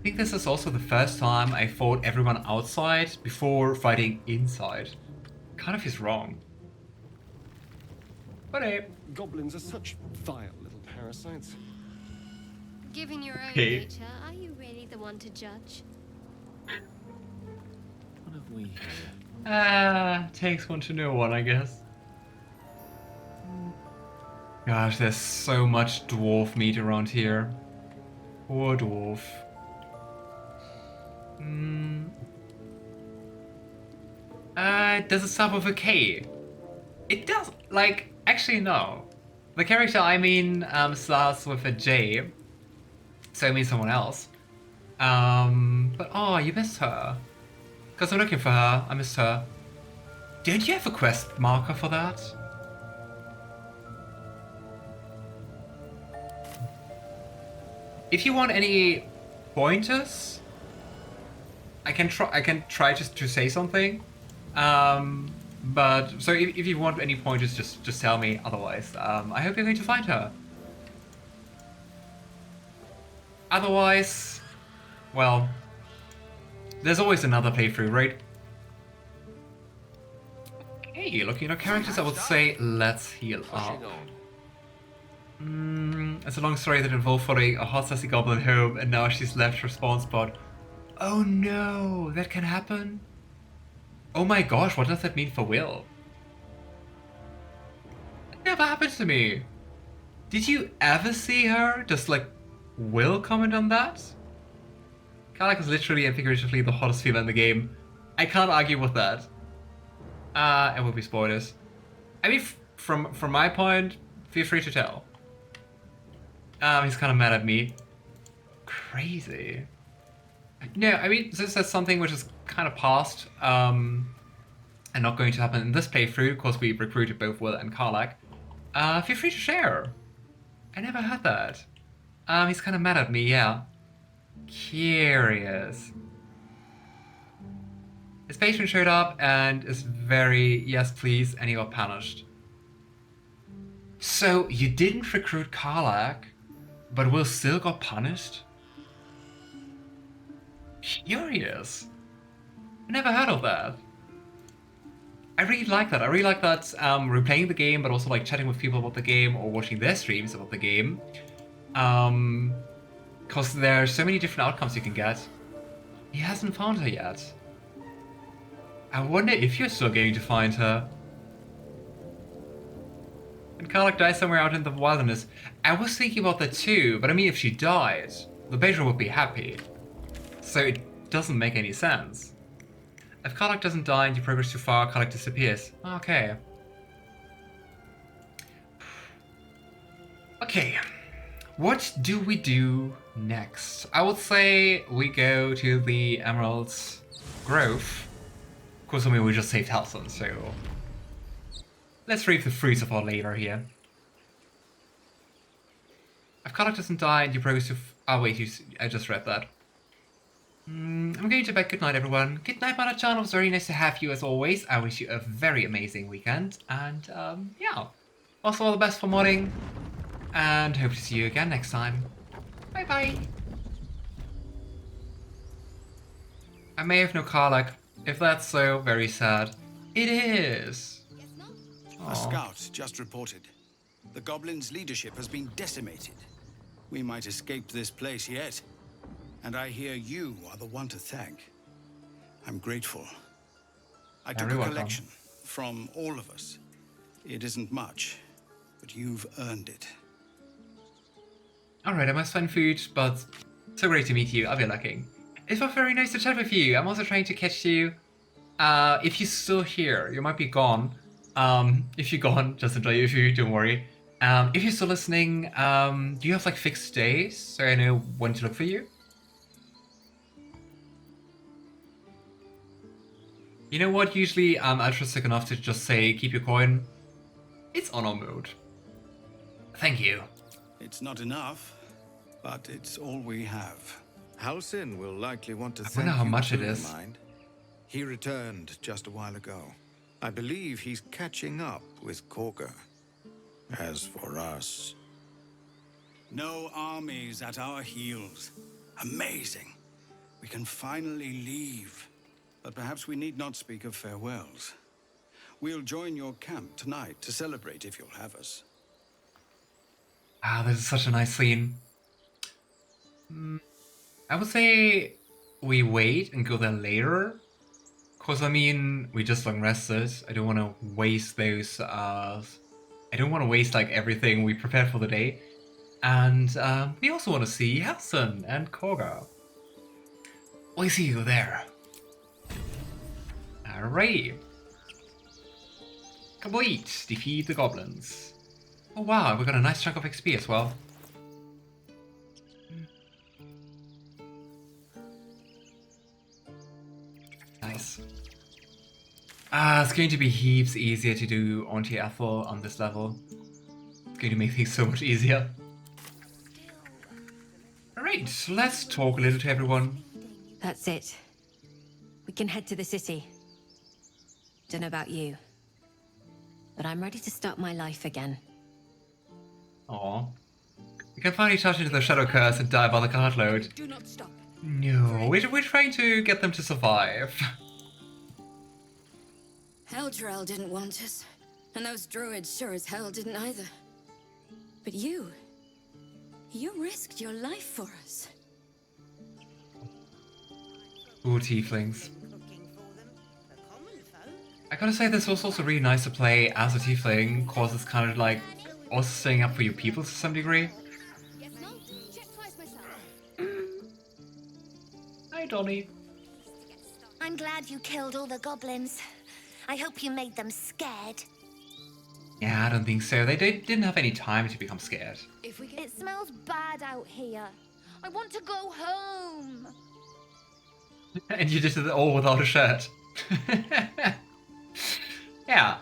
think this is also the first time I fought everyone outside before fighting inside. Kind of is wrong. But hey. Goblins are such vile little parasites. Given your own Hey. nature, are you really the one to judge? What have we here? Takes one to know one, I guess. Gosh, there's so much dwarf meat around here. Poor dwarf. Does it start with a K? It does. Like, actually, no. The character I mean starts with a J. So it means someone else. But oh, you missed her. Because I'm looking for her. I missed her. Don't you have a quest marker for that? If you want any pointers, I can try just to say something. But so if you want any pointers, just tell me. Otherwise, I hope you're going to find her. Otherwise, well, there's always another playthrough, right? Okay, looking at our characters, I would say let's heal up. It's a long story that involved following a hot sassy goblin home, and now she's left her spawn spot. Oh no, that can happen? Oh my gosh, what does that mean for Will? It never happened to me. Did you ever see her? Does like Will comment on that? Karlach is literally and figuratively the hottest female in the game. I can't argue with that. It will be spoilers. I mean, from my point, feel free to tell. He's kind of mad at me. Crazy. No, I mean, this is something which is kind of past, and not going to happen in this playthrough, because we recruited both Will and Karlach. Feel free to share. I never had that. He's kind of mad at me, yeah. Curious. His patron showed up and is very, yes please, and he got punished. So, you didn't recruit Karlach, but Will still got punished? Curious. I never heard of that. I really like that. I really like that replaying the game, but also like chatting with people about the game or watching their streams about the game. Because there are so many different outcomes you can get. He hasn't found her yet. I wonder if you're still going to find her. And Karlach died somewhere out in the wilderness. I was thinking about that too, but I mean if she died, the patron would be happy. So it doesn't make any sense. If Karlach doesn't die and you progress too far, Karlach disappears. Okay. Okay. What do we do next? I would say we go to the Emerald's Grove. Of course, I mean, we just saved Halson, so... let's reap the fruits of our labor here. If Karlach doesn't die and you progress to... oh wait, I just read that. I'm going to bed. Good night, everyone. Good night, Mana-chan. It was very nice to have you as always. I wish you a very amazing weekend. And, yeah. Also, all the best for modding. And hope to see you again next time. Bye-bye. I may have no Karlach. If that's so, very sad. It is. A scout just reported. The goblins' leadership has been decimated. We might escape this place yet. And I hear you are the one to thank. I'm grateful. I took a collection from all of us. It isn't much, but you've earned it. Alright, I must find food, but so great to meet you. I'll be looking. It was very nice to chat with you. I'm also trying to catch you. If you're still here, you might be gone. If you're gone, just enjoy your food, don't worry. If you're still listening, do you have like fixed days so I know when to look for you? You know what? Usually I'm altruistic enough to just say, keep your coin. It's honor mode. Thank you. It's not enough, but it's all we have. Halsin will likely want to I thank wonder how you much too, it is. Mind. He returned just a while ago. I believe he's catching up with Korga. As for us... No armies at our heels. Amazing. We can finally leave. But perhaps we need not speak of farewells. We'll join your camp tonight to celebrate if you'll have us. Ah, this is such a nice scene. I would say we wait and go there later. Cause I mean, we just long rested. I don't want to waste those. I don't want to waste like everything we prepared for the day. And we also want to see Helson and Korga. We see you there. Alright. Complete. Defeat the goblins. Oh wow, we got a nice chunk of XP as well. Nice. It's going to be heaps easier to do anti-Ethel on this level. It's going to make things so much easier. Alright, so let's talk a little to everyone. That's it. We can head to the city. Don't know about you, but I'm ready to start my life again. Aww. We can finally touch into the Shadow Curse and die by the cartload. Do not stop. No, we're trying to get them to survive. Eldrel didn't want us, and those druids sure as hell didn't either. But you risked your life for us. Ooh, Tieflings. I gotta say, this was also really nice to play as a Tiefling, cause it's kind of like also staying up for your people to some degree. Guess not. Check twice myself. Hi, Donnie. I'm glad you killed all the goblins. I hope you made them scared. Yeah, I don't think so. They didn't have any time to become scared. If we It smells bad out here. I want to go home. And you did it all without a shirt. Yeah.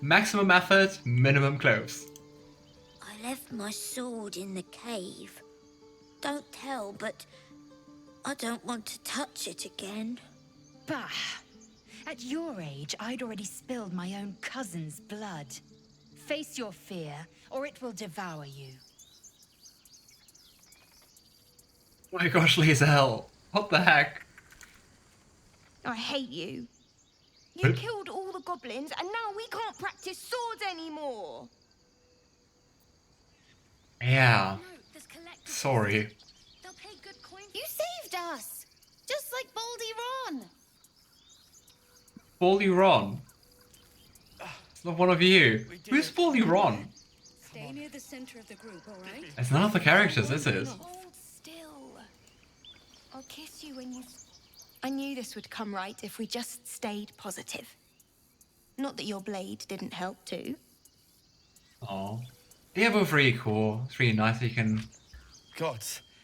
Maximum effort, minimum clothes. I left my sword in the cave. Don't tell, but I don't want to touch it again. Bah! At your age, I'd already spilled my own cousin's blood. Face your fear, or it will devour you. My gosh, Liesel. What the heck? I hate you. You killed all the goblins, and now we can't practice swords anymore. Yeah. Sorry. They'll pay good coin. You saved us, just like Baldur Ron. Baldur Ron? It's not one of you. Who's Baldur Ron? Stay near the center of the group, all right? It's none of the characters, is it? Hold still. I'll kiss you when you... I knew this would come right if we just stayed positive. Not that your blade didn't help too. Oh. They're both really cool. It's really nice that you can God.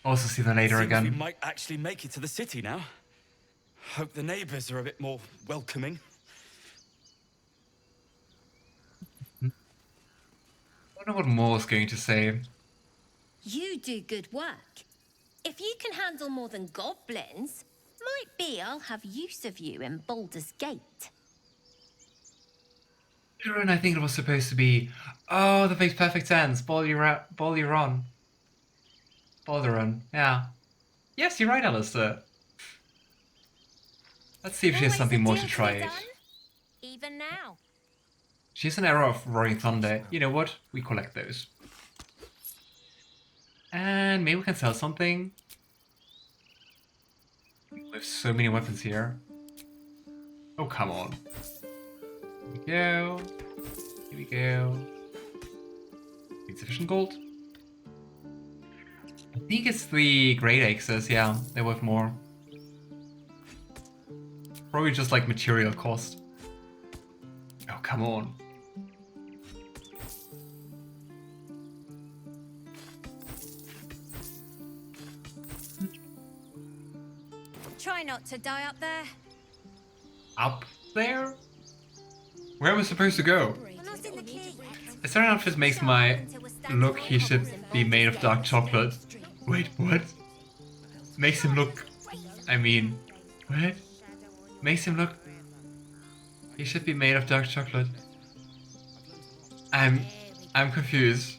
also see them later Seems again. we might actually make it to the city now. Hope the neighbors are a bit more welcoming. I wonder what Moore's going to say. You do good work. If you can handle more than goblins, might be I'll have use of you in Baldur's Gate. And I think it was supposed to be... Oh, that makes perfect sense. Balduron. Yeah. Yes, you're right, Alistair. Let's see if she has something more to try it. Even now. She has an arrow of Roaring Thunder. You know what? We collect those. And maybe we can sell something. We have so many weapons here. Oh, come on. Here we go. Here we go. Insufficient gold. I think it's the great axes, yeah. They're worth more. Probably just like material cost. Oh, come on. Try not to die up there. Up there? Where am I supposed to go? A certain outfit makes my look he should be made of dark chocolate. Wait, what? Makes him look... I mean... What? Makes him look... He should be made of dark chocolate. I'm confused.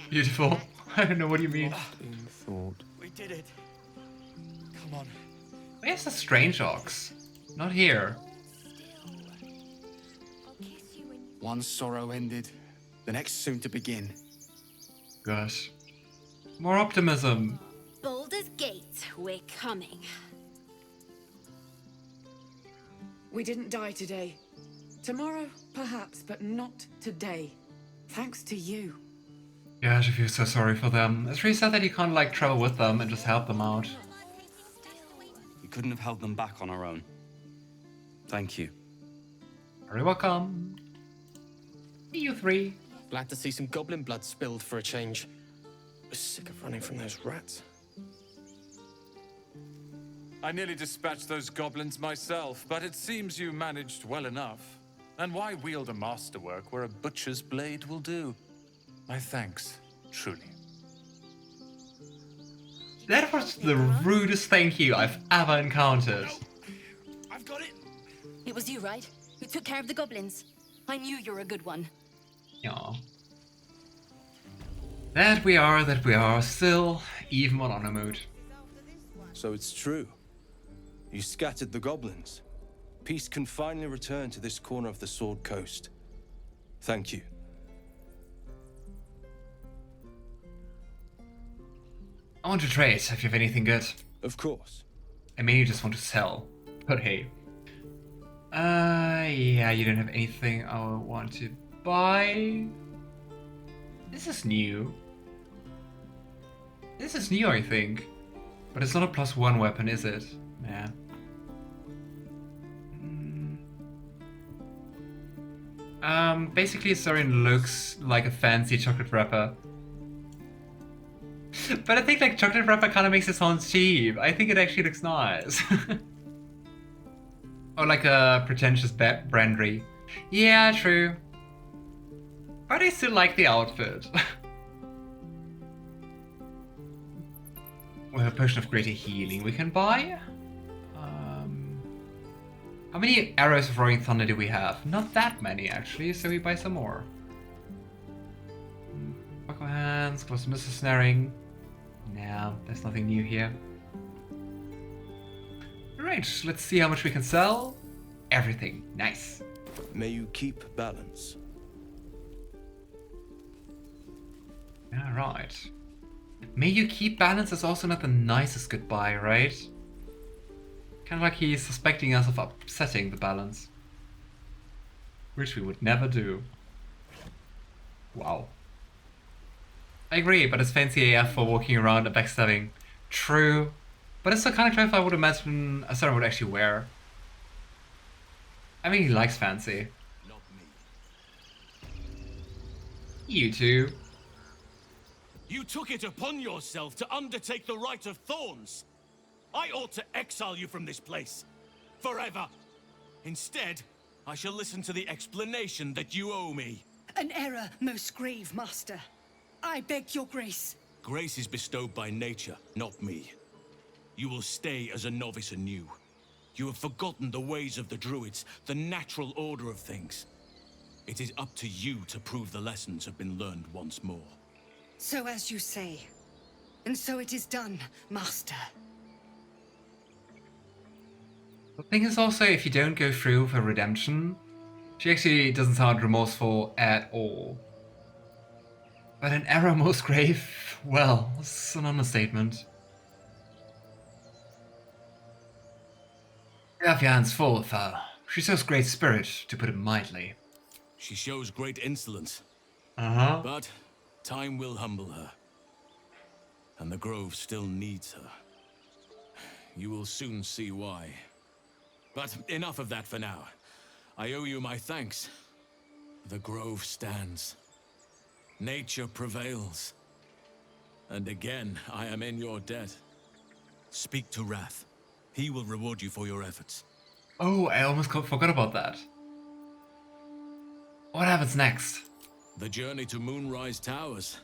Beautiful. I don't know what you mean. We did it. Come on. Where's the strange ox? Not here. One sorrow ended, the next soon to begin. Gosh. More optimism. Baldur's Gate, we're coming. We didn't die today. Tomorrow, perhaps, but not today. Thanks to you. Gosh, I feel so sorry for them. It's really sad that you can't, like, travel with them and just help them out. We couldn't have held them back on our own. Thank you. Very welcome. You three. Glad to see some goblin blood spilled for a change. Was sick of running from those rats. I nearly dispatched those goblins myself, but it seems you managed well enough. And why wield a masterwork where a butcher's blade will do? My thanks, truly. That was the rudest thank you I've ever encountered. I've got it. It was you, right? Who took care of the goblins? I knew you were a good one. Aw. That we are, still even on honor mode. So it's true. You scattered the goblins. Peace can finally return to this corner of the Sword Coast. Thank you. I want to trade if you have anything good. Of course. I may just want to sell, but hey. Yeah, you don't have anything I want to buy. This is new. This is new, I think. But it's not a +1 weapon, is it? Yeah. Basically Saurian looks like a fancy chocolate wrapper. But I think like chocolate wrapper kind of makes it sound cheap. I think it actually looks nice. Or like a pretentious brandy. Yeah, true. But I still like the outfit. We have a potion of greater healing we can buy. How many arrows of roaring thunder do we have? Not that many actually, so we buy some more. Buckle hands, close missile snaring. Nah, there's nothing new here. Alright, let's see how much we can sell. Everything. Nice. May you keep balance. Alright. May you keep balance is also not the nicest goodbye, right? Kind of like he's suspecting us of upsetting the balance. Which we would never do. Wow. I agree, but it's fancy AF for walking around and backstabbing. True. But it's the kind of clothes I would imagine a Sauron would actually wear. I mean, he likes fancy. Not me. You two. You took it upon yourself to undertake the Rite of Thorns. I ought to exile you from this place. Forever. Instead, I shall listen to the explanation that you owe me. An error, most grave master. I beg your grace. Grace is bestowed by nature, not me. You will stay as a novice anew. You have forgotten the ways of the druids, the natural order of things. It is up to you to prove the lessons have been learned once more. So as you say. And so it is done, master. The thing is also, if you don't go through with her redemption, she actually doesn't sound remorseful at all. But an error most grave, well, it's an understatement. You have your hands full of her. She shows great spirit, to put it mildly. She shows great insolence. Uh-huh. But time will humble her. And the Grove still needs her. You will soon see why. But enough of that for now. I owe you my thanks. The Grove stands. Nature prevails. And again, I am in your debt. Speak to Wrath. He will reward you for your efforts. Oh, I almost forgot about that. What happens next? The journey to Moonrise Towers.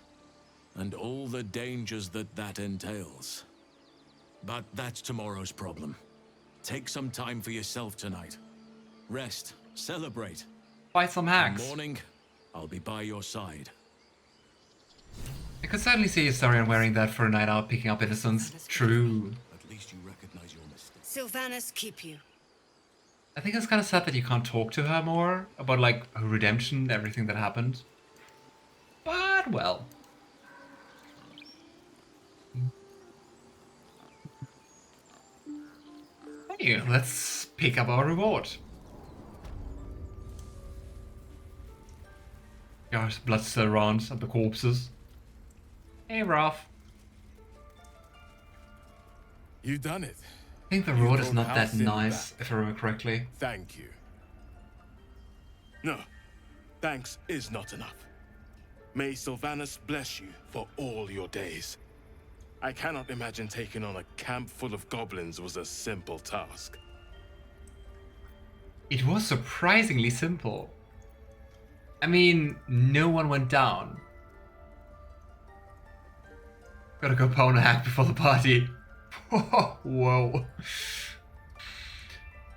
And all the dangers that entails. But that's tomorrow's problem. Take some time for yourself tonight. Rest, celebrate. Fight some hacks. In the morning, I'll be by your side. I could certainly see Astarion wearing that for a night out, picking up innocence. True. At least you recognize Sylvanas keep you. I think it's kind of sad that you can't talk to her more about like her redemption, everything that happened. But well. Hey, let's pick up our reward. There's blood still around of the corpses. Hey, Ralph. You done it. I think the road is not that nice, if I remember correctly. Thank you. No, thanks is not enough. May Sylvanas bless you for all your days. I cannot imagine taking on a camp full of goblins was a simple task. It was surprisingly simple. I mean, no one went down. Gotta go pound a hack before the party. Whoa.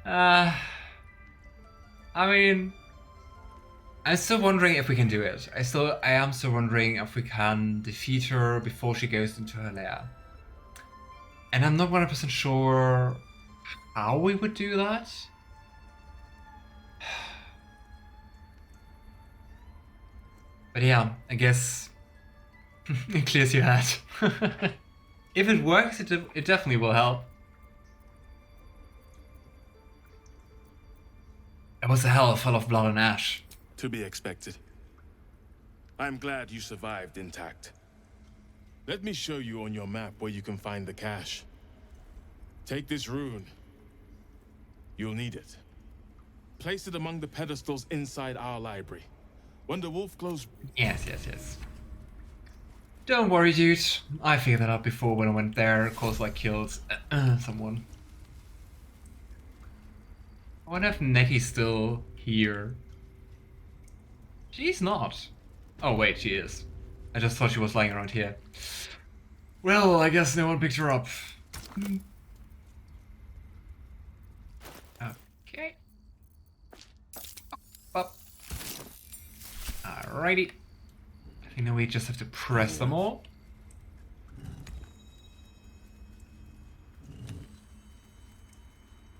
I mean, I'm still wondering if we can do it. I am still wondering if we can defeat her before she goes into her lair. And I'm not 100% sure how we would do that. But yeah, I guess it clears your head. If it works, it definitely will help. It was a hell full of blood and ash. To be expected. I'm glad you survived intact. Let me show you on your map where you can find the cache. Take this rune. You'll need it. Place it among the pedestals inside our library. When the wolf glows... Yes. Don't worry, dude. I figured that out before when I went there. Of course, I killed someone. I wonder if Nettie's still here. She's not. Oh wait, she is. I just thought she was lying around here. Well, I guess no one picked her up. Okay. Up. Alrighty. I think now we just have to press them all.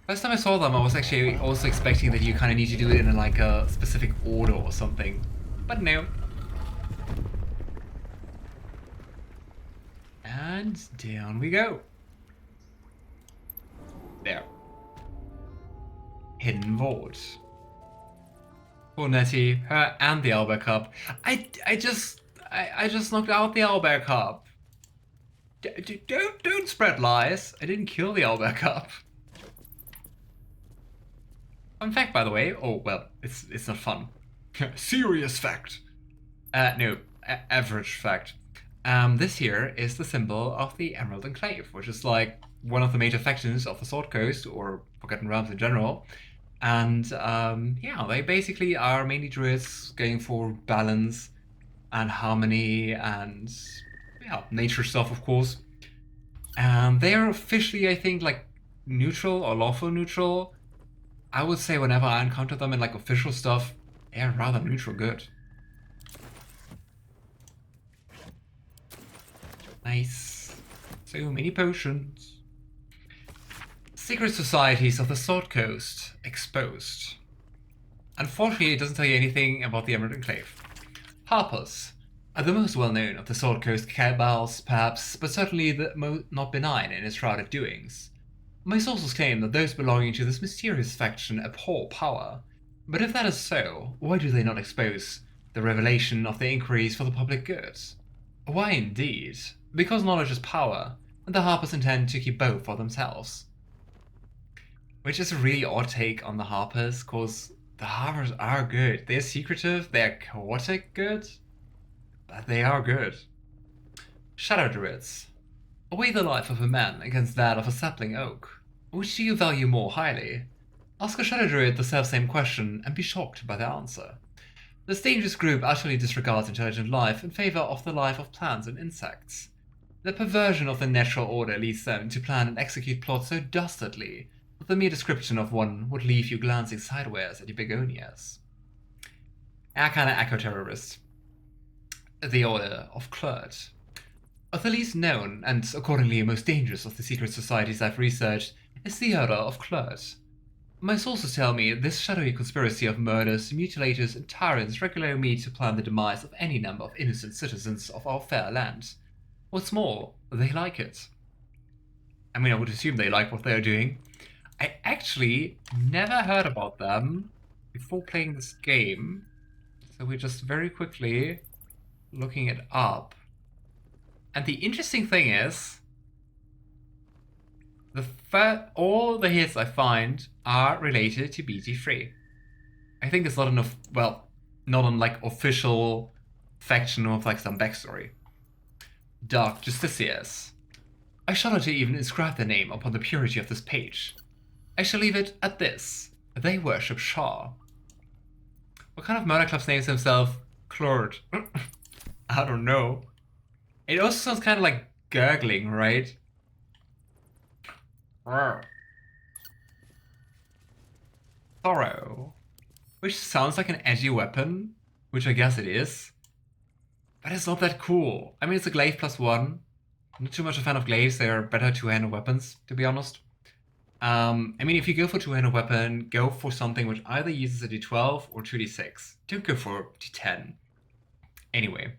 First time I saw them, I was actually also expecting that you kind of need to do it in like a specific order or something. But no. And down we go. There. Hidden Vault. Poor Nettie, her and the owlbear cup. I just knocked out the owlbear cup. Don't spread lies. I didn't kill the owlbear cup. Fun fact, by the way. Oh well, it's not fun. Serious fact. No, average fact. This here is the symbol of the Emerald Enclave, which is like one of the major factions of the Sword Coast, or Forgotten Realms in general. And yeah, they basically are mainly druids going for balance and harmony and yeah, nature stuff, of course. They are officially, I think, like neutral or lawful neutral. I would say whenever I encounter them in like official stuff, they're rather neutral good. Nice. So many potions. Secret societies of the Sword Coast exposed. Unfortunately, it doesn't tell you anything about the Emerald Enclave. Harpers are the most well-known of the Sword Coast cabals, perhaps, but certainly the not benign in its shrouded doings. My sources claim that those belonging to this mysterious faction abhor power. But if that is so, why do they not expose the revelation of their inquiries for the public good? Why indeed? Because knowledge is power, and the Harpers intend to keep both for themselves. Which is a really odd take on the Harpers, cause the Harpers are good. They're secretive, they're chaotic good, but they are good. Shadow Druids. Weigh the life of a man against that of a sapling oak. Which do you value more highly? Ask a Shadow Druid the self-same question and be shocked by their answer. This dangerous group utterly disregards intelligent life in favor of the life of plants and insects. The perversion of the natural order leads them to plan and execute plots so dastardly that the mere description of one would leave you glancing sideways at your begonias. A kind of eco-terrorist. The Order of Clert. The least known, and accordingly most dangerous of the secret societies I've researched, is the Order of Clerks. My sources tell me this shadowy conspiracy of murders, mutilators, and tyrants regularly meet to plan the demise of any number of innocent citizens of our fair land. What's more, they like it. I mean, I would assume they like what they're doing. I actually never heard about them before playing this game, so we're just very quickly looking it up. And the interesting thing is, all the hits I find are related to BG3. I think it's not enough, well, not on like official faction or like some backstory. Dark Justiciars. I shall not even inscribe their name upon the purity of this page. I shall leave it at this. They worship Shah. What kind of murder clubs names himself Clord? I don't know. It also sounds kind of like gurgling, right? Thorough. Which sounds like an edgy weapon, which I guess it is. But it's not that cool. I mean, it's a glaive +1. I'm not too much a fan of glaives, they are better two-handed weapons, to be honest. I mean, if you go for two-handed weapon, go for something which either uses a d12 or 2d6. Don't go for d10. Anyway.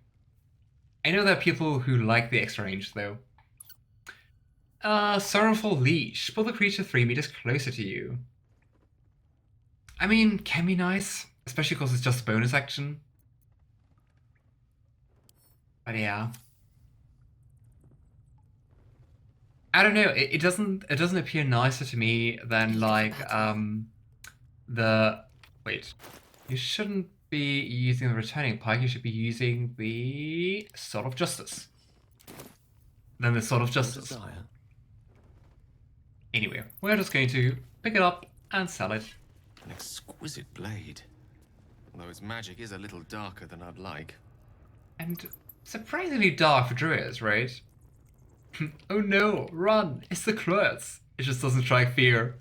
I know there are people who like the extra range, though. Sorrowful Leash. Pull the creature 3 meters closer to you. I mean, can be nice, especially because it's just a bonus action. But yeah. I don't know, it doesn't appear nicer to me than like wait. You shouldn't be using the returning pike, you should be using the Sword of Justice. Then the Sword of Justice. Anyway, we're just going to pick it up and sell it. An exquisite blade. Although its magic is a little darker than I'd like. And surprisingly dark for druids, right? Oh no, run! It's the Clerks! It just doesn't strike fear.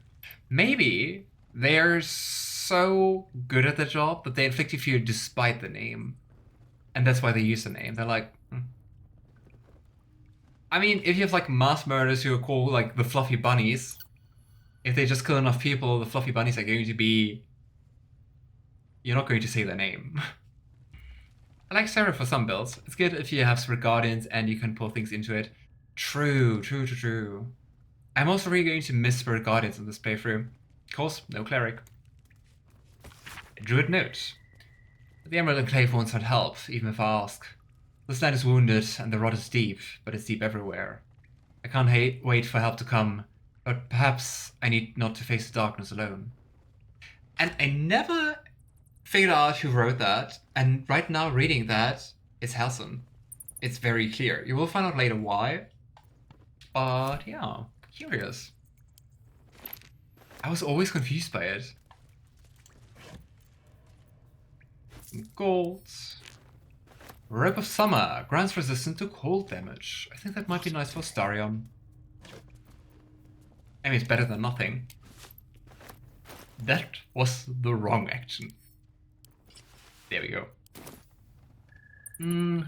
Maybe they're so good at the job that they inflict you fear despite the name. And that's why they use the name. They're like... I mean, if you have like mass murders who are called like the Fluffy Bunnies, if they just kill enough people, the Fluffy Bunnies are going to be... You're not going to say their name. I like Seraph for some builds. It's good if you have Spirit Guardians and you can pull things into it. True. I'm also really going to miss Spirit Guardians in this playthrough. Of course, no Cleric. Druid note. The Emerald Enclave won't send help, even if I ask. This land is wounded and the rot is deep, but it's deep everywhere. I can't wait for help to come, but perhaps I need not to face the darkness alone. And I never figured out who wrote that, and right now reading that, it's Halson. It's very clear. You will find out later why. But yeah, curious. I was always confused by it. Some gold. Rope of Summer grants resistance to cold damage. I think that might be nice for Starion. I mean, it's better than nothing. That was the wrong action. There we go.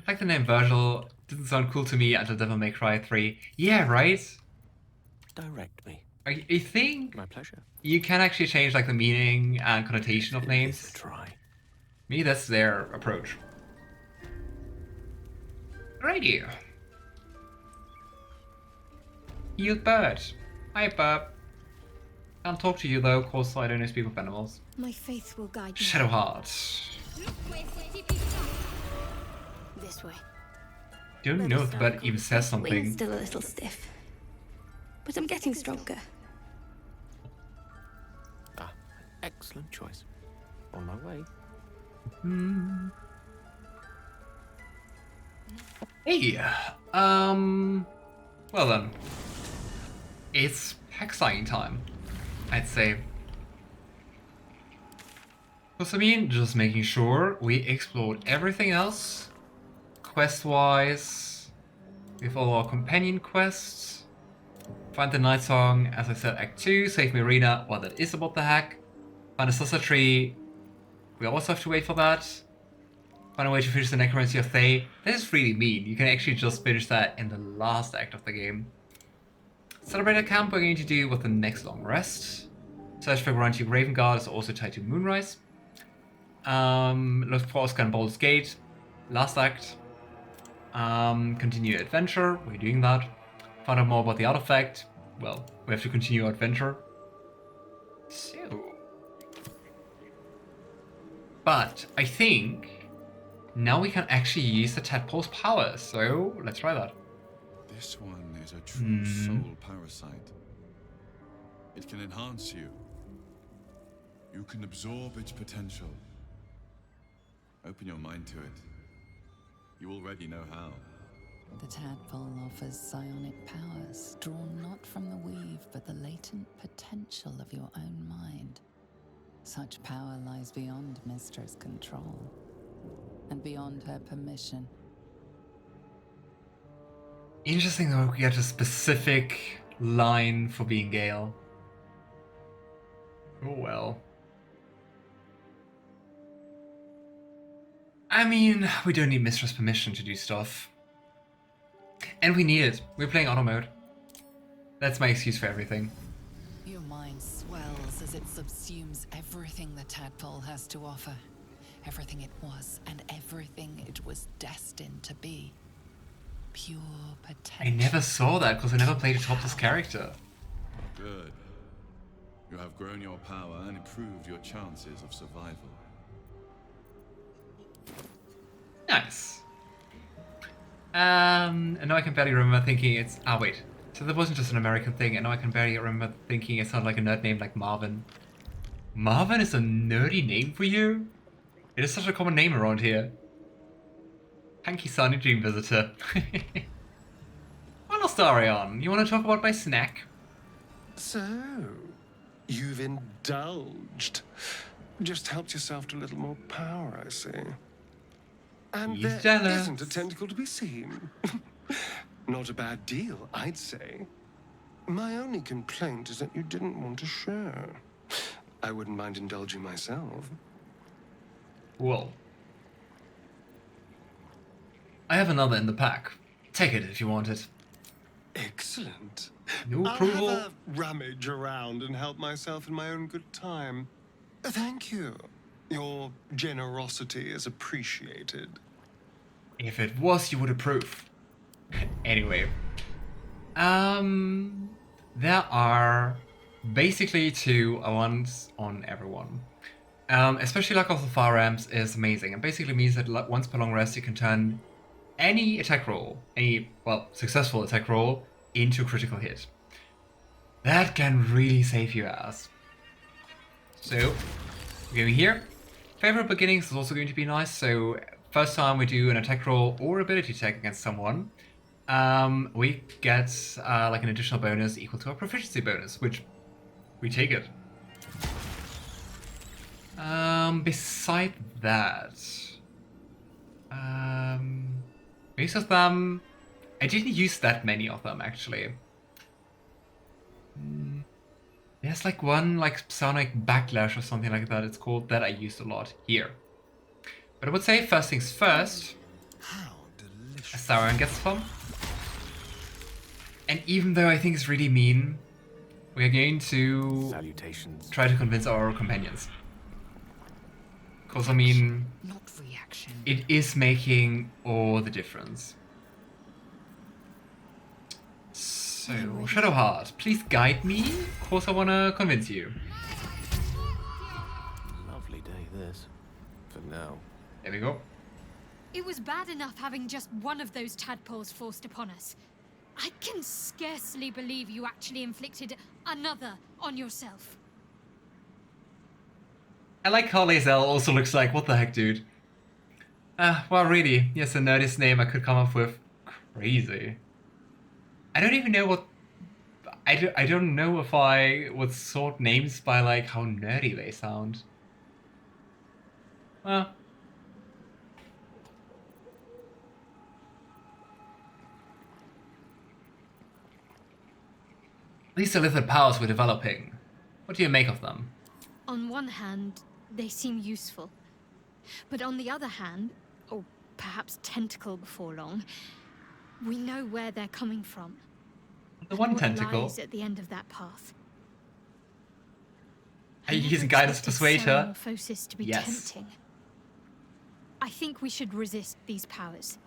Like the name Virgil, didn't sound cool to me until Devil May Cry 3. Yeah, right? Direct me. I think My pleasure. you can actually change like the meaning and connotation of names. Try. Maybe that's their approach. Alrighty. Healed bird. Hi, Burp. Can't talk to you though, cause I don't speak with animals. My faith will guide me. Shadow Heart. This way. Don't know if the bird even says something. Wing's still a little stiff, but I'm getting stronger. Excellent choice. On my way. Hey, well then. It's pack signing time, I'd say. Because I mean, just making sure we explored everything else, quest-wise, with all our companion quests. Find the Night Song, as I said, Act 2, save Marina, well that is about the hack. Find a Sussa Tree, we also have to wait for that. Find a way to finish the Necromancy of Thay. That is really mean, you can actually just finish that in the last act of the game. Celebrated camp we're going to do with the next long rest. Search for Guarantee Raven Guard is also tied to Moonrise. Look for Oscar and Baldur's Gate. Last act. Continue adventure. We're doing that. Find out more about the artifact. Well, we have to continue our adventure. So. But I think now we can actually use the tadpole's power. So let's try that. This one is a true soul parasite. It can enhance you. You can absorb its potential. Open your mind to it. You already know how. The tadpole offers psionic powers, drawn not from the weave, but the latent potential of your own mind. Such power lies beyond Mystra's control, and beyond her permission. Interesting that we get a specific line for being Gale. Oh well. I mean, we don't need Mystra's permission to do stuff. And we need it. We're playing Honor Mode. That's my excuse for everything. Your mind swells as it subsumes everything the tadpole has to offer. Everything it was and everything it was destined to be. Pure potential. I never saw that because I never played a topless character. Good. You have grown your power and improved your chances of survival. Nice. And now I can barely remember thinking it's... Ah, wait. So that wasn't just an American thing, and now I can barely remember thinking it sounded like a nerd name like Marvin. Marvin is a nerdy name for you? It is such a common name around here. Hanky Sunny Dream Visitor. Well, Astarion, you want to talk about my snack? So, you've indulged. Just helped yourself to a little more power, I see. And He's there jealous. isn't a tentacle to be seen. Not a bad deal, I'd say. My only complaint is that you didn't want to share. I wouldn't mind indulging myself. Well. I have another in the pack. Take it if you want it. Excellent. No I'll approval. have a rummage around and help myself in my own good time. Thank you. Your generosity is appreciated. If it was, you would approve. Anyway. There are basically 2 ones on everyone. Especially Luck of the Far Ramps is amazing. It basically means that once per long rest you can turn any attack roll, any, well, successful attack roll, into critical hit. That can really save your ass. So, we're going here. Favorite beginnings is also going to be nice, so first time we do an attack roll or ability check against someone, we get like an additional bonus equal to our proficiency bonus, which we take it. Beside that, most of them, I didn't use that many of them actually. There's like one like Sonic Backlash or something like that it's called that I used a lot here. But I would say first things first, Astarion gets some. And even though I think it's really mean, we're going to try to convince our companions. Because I mean, it is making all the difference. So, Shadowheart, please guide me. Of course I want to convince you. Lovely day this. For now. There we go. It was bad enough having just one of those tadpoles forced upon us. I can scarcely believe you actually inflicted another on yourself. I like how Lae'zel also looks like, what the heck, dude? Well, really, yes, the nerdiest name I could come up with. Crazy. I don't even know what... I don't know if I would sort names by, like, how nerdy they sound. Well... These lizard powers we're developing. What do you make of them? On one hand, they seem useful. But on the other hand, or perhaps tentacle before long, we know where they're coming from. The one What tentacle. lies at the end of that path? Are you using guidance to persuade her? Metamorphosis to be Yes. tempting. I think we should resist these powers.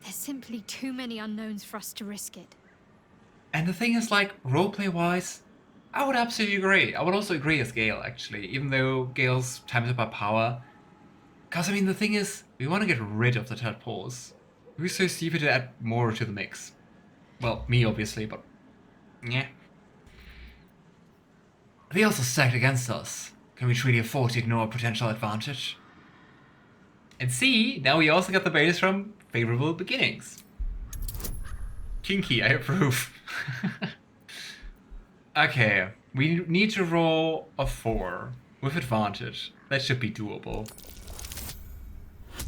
There's simply too many unknowns for us to risk it. And the thing is, like, roleplay-wise, I would absolutely agree. I would also agree as Gale, actually, even though Gale's times up by power. Because, I mean, the thing is, we want to get rid of the tadpoles. Who's so stupid to add more to the mix? Well, me, obviously, but... yeah. They also stacked against us. Can we truly afford to ignore a potential advantage? And see, now we also got the bonus from favorable beginnings. Kinky, I approve. Okay, we need to roll a 4 with advantage. That should be doable.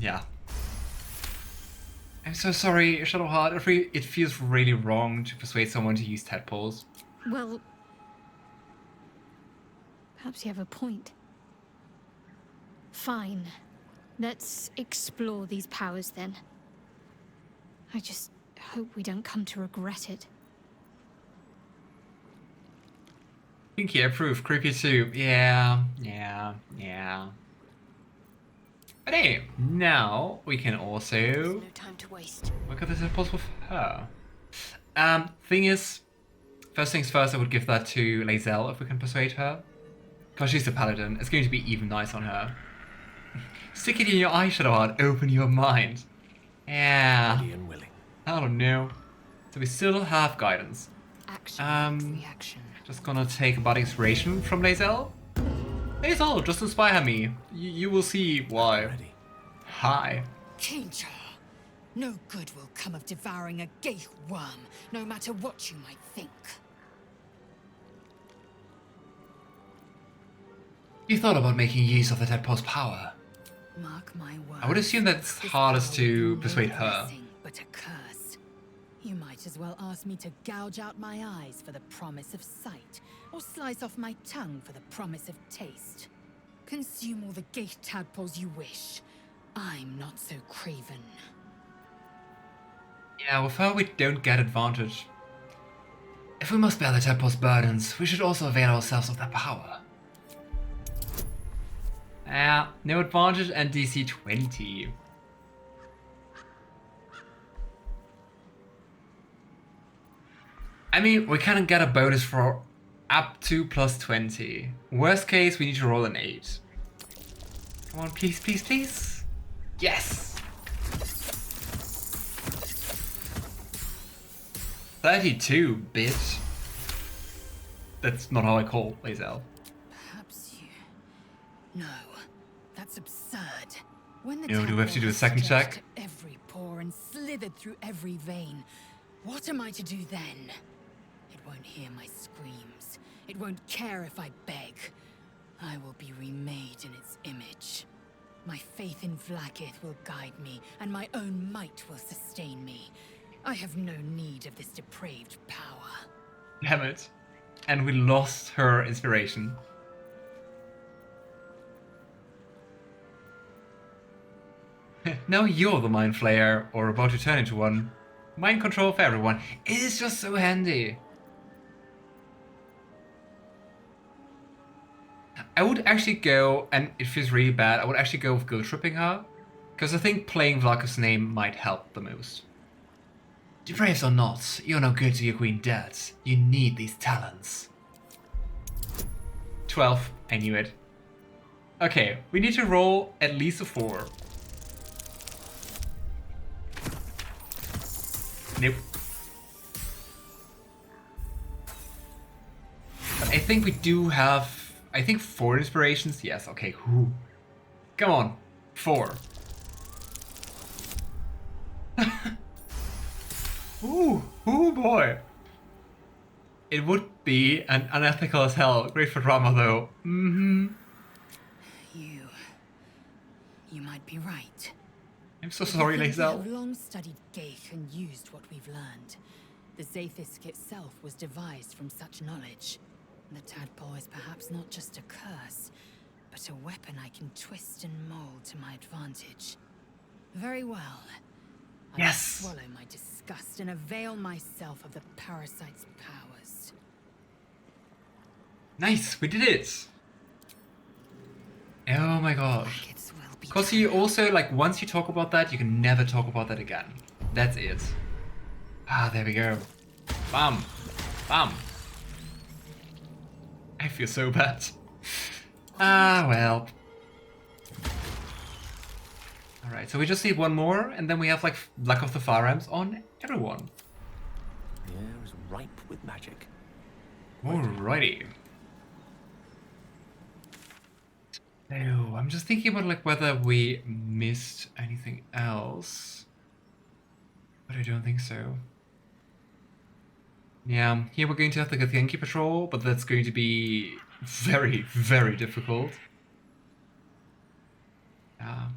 Yeah. I'm so sorry, Shadowheart. It feels really wrong to persuade someone to use tadpoles. Well, perhaps you have a point. Fine. Let's explore these powers then. I just hope we don't come to regret it. Kinky, I approve. Creepy too. Yeah. But hey, now we can also No time to waste. look at the tadpoles with her. Thing is, first things first, I would give that to Lae'zel if we can persuade her. Because she's the paladin, it's going to be even nice on her. Stick it in your eye, Shadowheart. Open your mind. Yeah. Ready and willing. I don't know. So we still have guidance. Reaction. Just gonna take a body inspiration from Lae'zel. Lae'zel, just inspire me. You will see why. Hi. Kinja, no good will come of devouring a gate worm, no matter what you might think. You thought about making use of the tadpole's power. Mark my words. I would assume that it's hardest to persuade her. But a curse. You might as well ask me to gouge out my eyes for the promise of sight, or slice off my tongue for the promise of taste. Consume all the gate tadpoles you wish. I'm not so craven. Yeah, with her we don't get advantage. If we must bear the tadpole's burdens, we should also avail ourselves of their power. No advantage and DC 20. I mean, we can get a bonus for up to plus 20. Worst case, we need to roll an 8. Come on, please, please, please. Yes! 32, bitch. That's not how I call Lae'zel. Perhaps you... No, that's absurd. When the Do we have to do a tadpole second has check? stretched every pore and slithered through every vein, what am I to do then? It won't hear my screams. It won't care if I beg. I will be remade in its image. My faith in Vlaakith will guide me, and my own might will sustain me. I have no need of this depraved power. Damn it. And we lost her inspiration. Now you're the Mindflayer, or about to turn into one. Mind control for everyone. It is just so handy. I would actually go, and it feels really bad, I would actually go with guilt tripping her. Because I think playing Vlaakith's name might help the most. Depraved or not, you're no good to your queen dead. You need these talents. 12, I knew it. Okay, we need to roll at least a 4. Nope. But I think we do have, I think 4 inspirations. Yes, okay, who? Come on, 4. Ooh boy. It would be an unethical as hell. Great for drama though. Mm-hmm. You might be right. I'm so sorry, We Lae'zel. have long studied Gate and used what we've learned. The Zaithisk itself was devised from such knowledge. The tadpole is perhaps not just a curse, but a weapon I can twist and mold to my advantage. Very well. Yes! I swallow my disgust and avail myself of the parasite's powers. Nice, we did it! Oh my gosh. Because you also, like, once you talk about that, you can never talk about that again. That's it. Ah, there we go. Bam! Bam! I feel so bad. Ah, well. Alright, so we just need one more, and then we have, like, Luck of the Firearms on everyone. The air is ripe with magic. Alrighty. So, I'm just thinking about, like, whether we missed anything else. But I don't think so. Yeah, here we're going to have the Githyanki patrol, but that's going to be very, very difficult. Yeah.